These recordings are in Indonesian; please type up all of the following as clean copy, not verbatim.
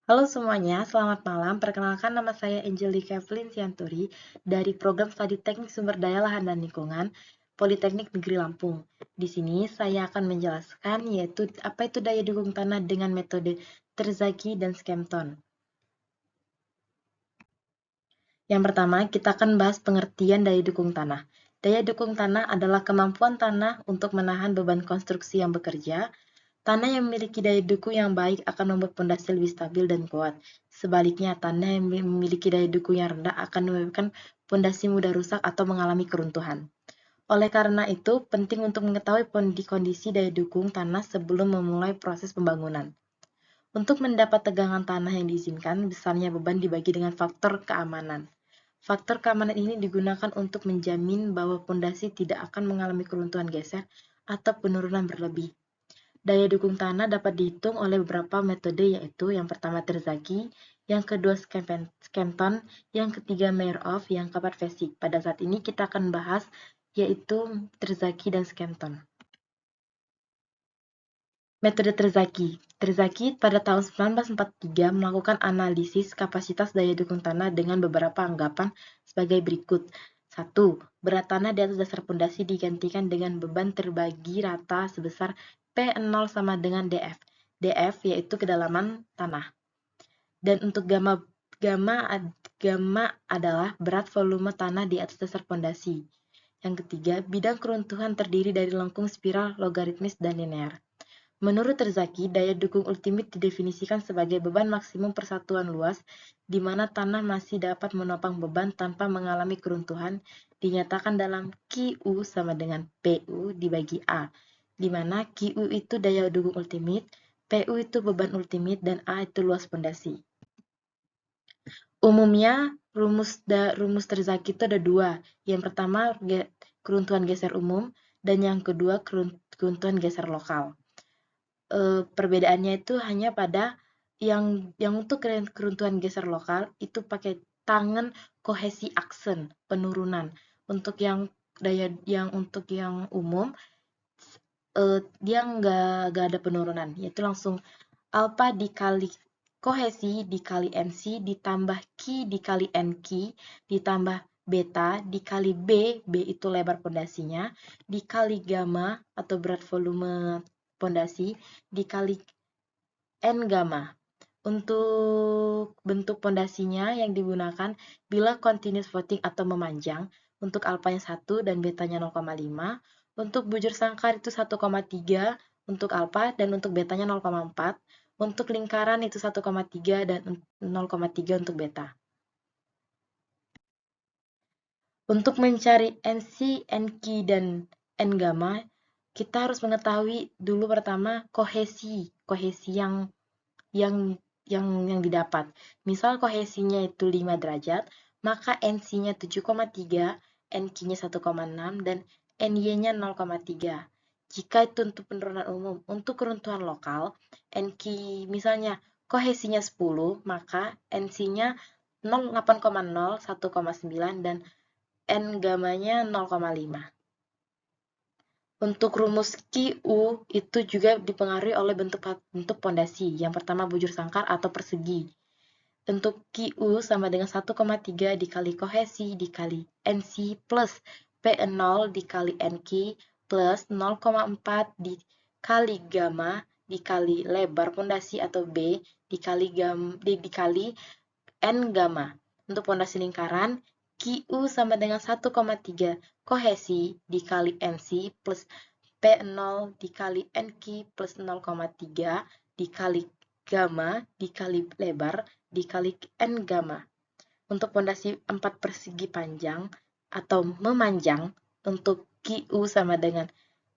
Halo semuanya, selamat malam. Perkenalkan nama saya Angelika Evelyn Sianturi dari Program Studi Teknik Sumber Daya Lahan dan Lingkungan, Politeknik Negeri Lampung. Di sini saya akan menjelaskan yaitu apa itu daya dukung tanah dengan metode Terzaghi dan Skempton. Yang pertama, kita akan bahas pengertian daya dukung tanah. Daya dukung tanah adalah kemampuan tanah untuk menahan beban konstruksi yang bekerja. Tanah yang memiliki daya dukung yang baik akan membuat pondasi lebih stabil dan kuat. Sebaliknya, tanah yang memiliki daya dukung yang rendah akan menyebabkan pondasi mudah rusak atau mengalami keruntuhan. Oleh karena itu, penting untuk mengetahui kondisi daya dukung tanah sebelum memulai proses pembangunan. Untuk mendapat tegangan tanah yang diizinkan, besarnya beban dibagi dengan faktor keamanan. Faktor keamanan ini digunakan untuk menjamin bahwa pondasi tidak akan mengalami keruntuhan geser atau penurunan berlebih. Daya dukung tanah dapat dihitung oleh beberapa metode yaitu yang pertama Terzaghi, yang kedua Skempton, yang ketiga Meyerhof, yang keempat Vesic. Pada saat ini kita akan bahas yaitu Terzaghi dan Skempton. Metode Terzaghi. Terzaghi pada tahun 1943 melakukan analisis kapasitas daya dukung tanah dengan beberapa anggapan sebagai berikut. 1. Berat tanah di atas dasar pondasi digantikan dengan beban terbagi rata sebesar P0 sama dengan DF. DF yaitu kedalaman tanah. Dan untuk gamma adalah berat volume tanah di atas dasar pondasi. Yang ketiga, bidang keruntuhan terdiri dari lengkung spiral, logaritmis, dan linear. Menurut Terzaghi, daya dukung ultimate didefinisikan sebagai beban maksimum persatuan luas, di mana tanah masih dapat menopang beban tanpa mengalami keruntuhan, dinyatakan dalam QU sama dengan PU dibagi A, di mana QU itu daya dukung ultimate, PU itu beban ultimate, dan A itu luas pondasi. Umumnya, rumus Terzaghi itu ada dua. Yang pertama, keruntuhan geser umum, dan yang kedua, keruntuhan geser lokal. Perbedaannya itu hanya pada yang untuk keruntuhan geser lokal itu pakai tangan kohesi aksen penurunan. Untuk yang umum dia nggak ada penurunan, yaitu langsung alpha dikali kohesi dikali NC ditambah Q dikali NQ ditambah beta dikali B itu lebar pondasinya, dikali gamma atau berat volume pondasi dikali N gamma. Untuk bentuk pondasinya yang digunakan bila continuous floating atau memanjang, untuk alfanya 1 dan betanya 0,5, untuk bujur sangkar itu 1,3 untuk alfa dan untuk betanya 0,4, untuk lingkaran itu 1,3 dan 0,3 untuk beta. Untuk mencari NC, NQ, dan N gamma, kita harus mengetahui dulu pertama kohesi yang didapat. Misal kohesinya itu 5 derajat, maka NC-nya 7,3, NQ-nya 1,6, dan NY-nya 0,3. Jika itu untuk penurunan umum, untuk keruntuhan lokal, NQ misalnya kohesinya 10, maka NC-nya 8,0, 1,9, dan N gamanya 0,5. Untuk rumus QU itu juga dipengaruhi oleh bentuk pondasi. Yang pertama bujur sangkar atau persegi. Untuk QU sama dengan 1,3 dikali kohesi dikali NC plus P0 dikali NQ plus 0,4 dikali gamma dikali lebar pondasi atau B dikali N gamma. Untuk pondasi lingkaran, QU sama dengan 1,3 kohesi dikali NC plus P0 dikali NQ plus 0,3 dikali gamma dikali lebar dikali N gamma. Untuk pondasi 4 persegi panjang atau memanjang, untuk QU sama dengan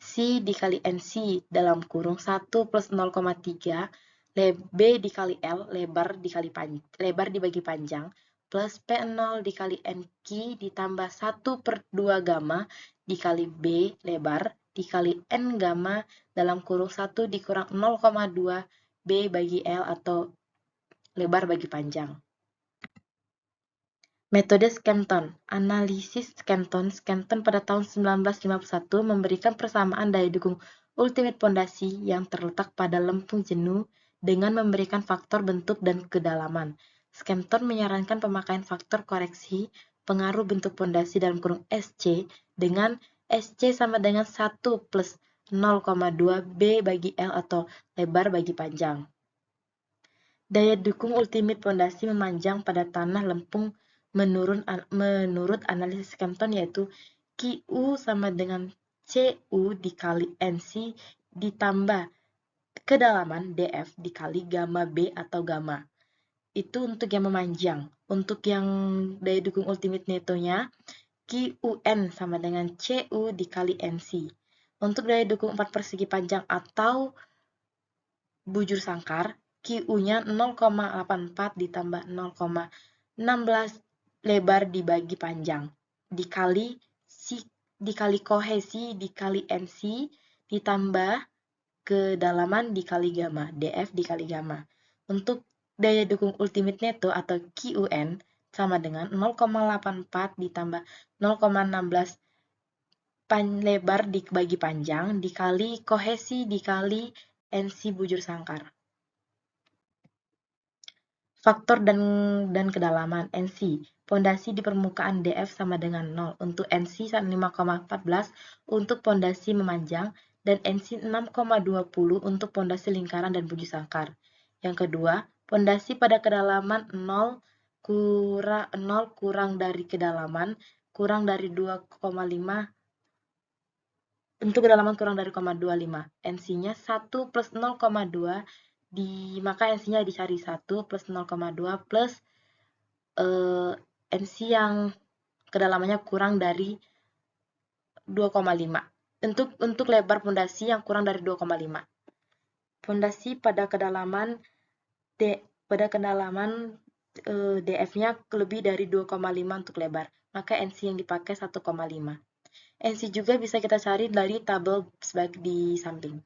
C dikali NC dalam kurung 1 plus 0,3 B dikali L lebar dibagi panjang plus P0 dikali NQ ditambah 1 per 2 gamma dikali B lebar dikali N gamma dalam kurung 1 dikurang 0,2 B bagi L atau lebar bagi panjang. Metode Skempton. Analisis Skempton pada tahun 1951 memberikan persamaan daya dukung ultimate pondasi yang terletak pada lempung jenuh dengan memberikan faktor bentuk dan kedalaman. Skempton menyarankan pemakaian faktor koreksi pengaruh bentuk pondasi dalam kurung SC dengan SC sama dengan 1 plus 0,2 B bagi L atau lebar bagi panjang. Daya dukung ultimate pondasi memanjang pada tanah lempung menurut analisis Skempton yaitu QU sama dengan CU dikali NC ditambah kedalaman DF dikali gamma B atau gamma. Itu untuk yang memanjang. Untuk yang daya dukung ultimate netonya, QUN sama dengan CU dikali NC. Untuk daya dukung 4 persegi panjang atau bujur sangkar, QU-nya 0,84 ditambah 0,16 lebar dibagi panjang. Dikali kohesi dikali NC ditambah kedalaman dikali gamma, DF dikali gamma. Untuk daya dukung ultimate neto atau QUN sama dengan 0,84 ditambah 0,16 lebar dibagi panjang dikali kohesi dikali NC bujur sangkar. Faktor dan kedalaman NC. Pondasi di permukaan DF sama dengan 0. Untuk NC 5,14 untuk pondasi memanjang dan NC 6,20 untuk pondasi lingkaran dan bujur sangkar. Yang kedua, pondasi pada kedalaman 0 kurang dari kedalaman kurang dari 2,5 untuk kedalaman kurang dari 0,25. NC-nya 1 plus 0,2 maka NC-nya dicari 1 plus 0,2 plus NC yang kedalamannya kurang dari 2,5. Untuk lebar pondasi yang kurang dari 2,5. Pondasi pada kedalaman DF-nya lebih dari 2,5 untuk lebar, maka NC yang dipakai 1,5. NC juga bisa kita cari dari tabel di samping.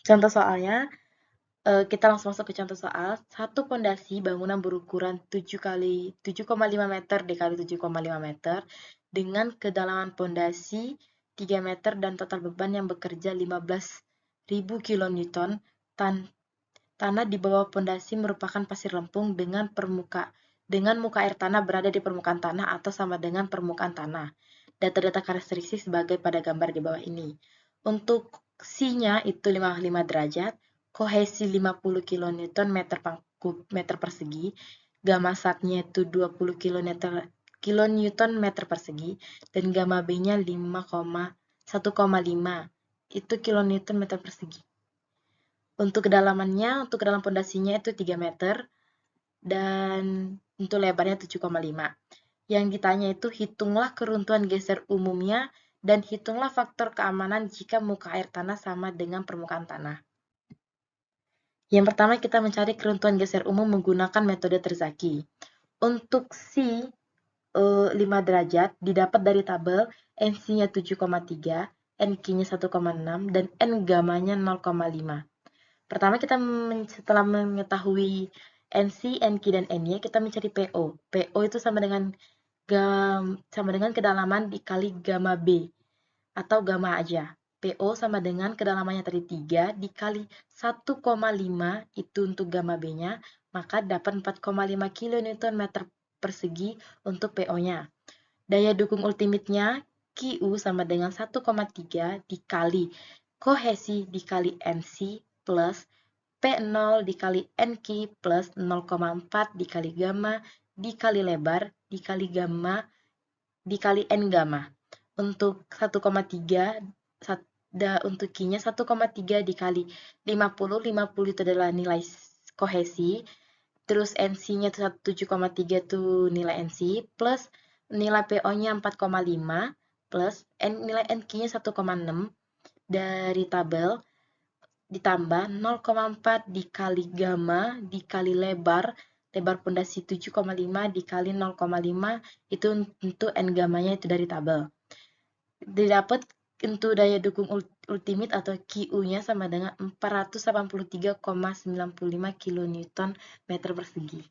Contoh soalnya, kita langsung masuk ke contoh soal. Satu pondasi bangunan berukuran 7,5 meter dikali 7,5 meter dengan kedalaman pondasi 3 meter dan total beban yang bekerja 15.000 kN. Tanah di bawah pondasi merupakan pasir lempung dengan muka air tanah berada di permukaan tanah atau sama dengan permukaan tanah. Data-data karakteristik sebagai pada gambar di bawah ini. Untuk C-nya itu 55 derajat, kohesi 50 kN meter persegi, gamma sat-nya itu 20 kN meter persegi, dan gamma B-nya 1,5 itu kN meter persegi. Untuk kedalamannya, untuk kedalam pondasinya itu 3 meter, dan untuk lebarnya 7,5. Yang ditanya itu hitunglah keruntuhan geser umumnya dan hitunglah faktor keamanan jika muka air tanah sama dengan permukaan tanah. Yang pertama kita mencari keruntuhan geser umum menggunakan metode Terzaki. Untuk C 5 derajat didapat dari tabel NC-nya 7,3, NQ-nya 1,6, dan N gamanya 0,5. Pertama kita setelah mengetahui NC, NQ, dan N-nya kita mencari PO. PO itu sama dengan kedalaman dikali gamma B atau gamma aja. PO sama dengan kedalamannya tadi 3 dikali 1,5 itu untuk gamma B-nya, maka dapat 4,5 kN meter persegi untuk PO-nya. Daya dukung ultimate-nya QU sama dengan 1,3 dikali kohesi dikali NC plus P0 dikali NQ plus 0,4 dikali gamma dikali lebar dikali gamma dikali N gamma. Untuk 1,3 untuk Q-nya 1,3 dikali 50 itu adalah nilai kohesi, terus NC-nya 7,3 itu nilai NC, plus nilai PO-nya 4,5, plus nilai NQ-nya 1,6 dari tabel, ditambah 0,4 dikali gamma dikali lebar pondasi 7,5 dikali 0,5 itu untuk N gammanya itu dari tabel. Didapat untuk daya dukung ultimate atau QU-nya sama dengan 483,95 kN meter persegi.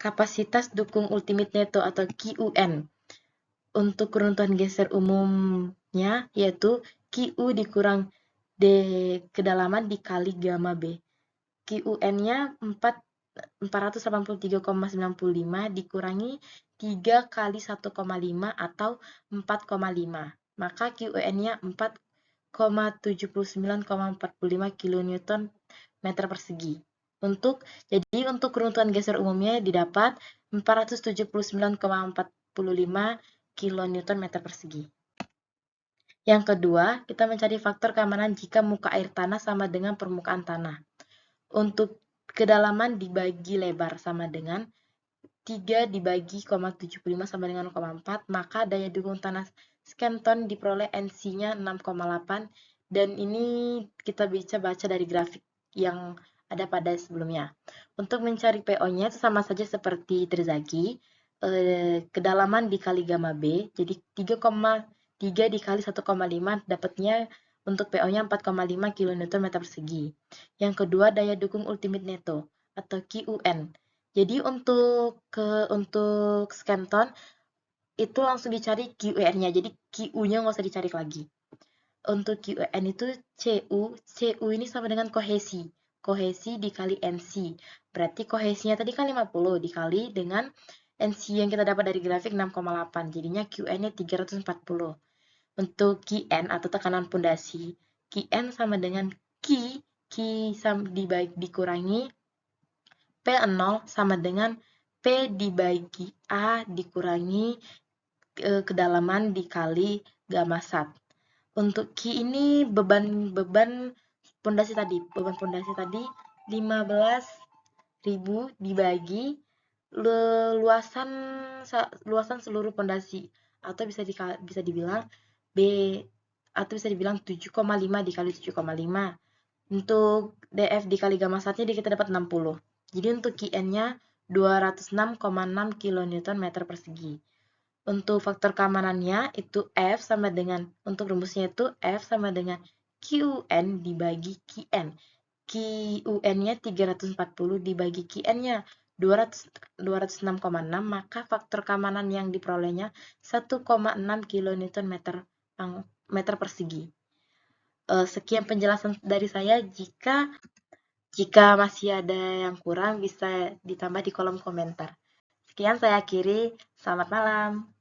Kapasitas dukung ultimate neto atau QUN untuk keruntuhan geser umumnya yaitu QU dikurang kedalaman dikali gamma B. QUN-nya 483,95 dikurangi 3 kali 1,5 atau 4,5. Maka QUN-nya 4,79,45 kN meter persegi. Jadi untuk keruntuhan geser umumnya didapat 479,45 kN meter persegi. Yang kedua, kita mencari faktor keamanan jika muka air tanah sama dengan permukaan tanah. Untuk kedalaman dibagi lebar sama dengan 3 dibagi 0,75 sama dengan 0,4, maka daya dukung tanah sekian ton diperoleh NC-nya 6,8, dan ini kita bisa baca dari grafik yang ada pada sebelumnya. Untuk mencari PO-nya itu sama saja seperti Terzaghi, kedalaman dikali gamma B, jadi 3,3 dikali 1,5 dapatnya untuk PO-nya 4,5 kN meter persegi. Yang kedua, daya dukung ultimate neto atau QUN. Jadi untuk scanton itu langsung dicari QUN-nya. Jadi QU-nya nggak usah dicari lagi. Untuk QUN itu CU ini sama dengan kohesi. Kohesi dikali NC. Berarti kohesinya tadi kan 50 dikali dengan NC yang kita dapat dari grafik 6,8. Jadinya QN-nya 340. Untuk QN atau tekanan pondasi, QN sama dengan Q dikurangi P0 sama dengan P dibagi A dikurangi kedalaman dikali gamma sat. Untuk Q ini beban pondasi tadi 15.000 dibagi luasan seluruh pondasi, atau bisa dibilang 7,5 dikali 7,5. Untuk DF dikali gamma satnya kita dapat 60. Jadi untuk QN-nya 206,6 kN meter persegi. Untuk faktor keamanannya itu F sama dengan, untuk rumusnya itu F sama dengan QN dibagi QN. QN-nya 340 dibagi QN-nya 206,6, maka faktor keamanan yang diperolehnya 1,6 kN meter persegi. Sekian penjelasan dari saya. Jika masih ada yang kurang bisa ditambah di kolom komentar. Sekian saya akhiri. Selamat malam.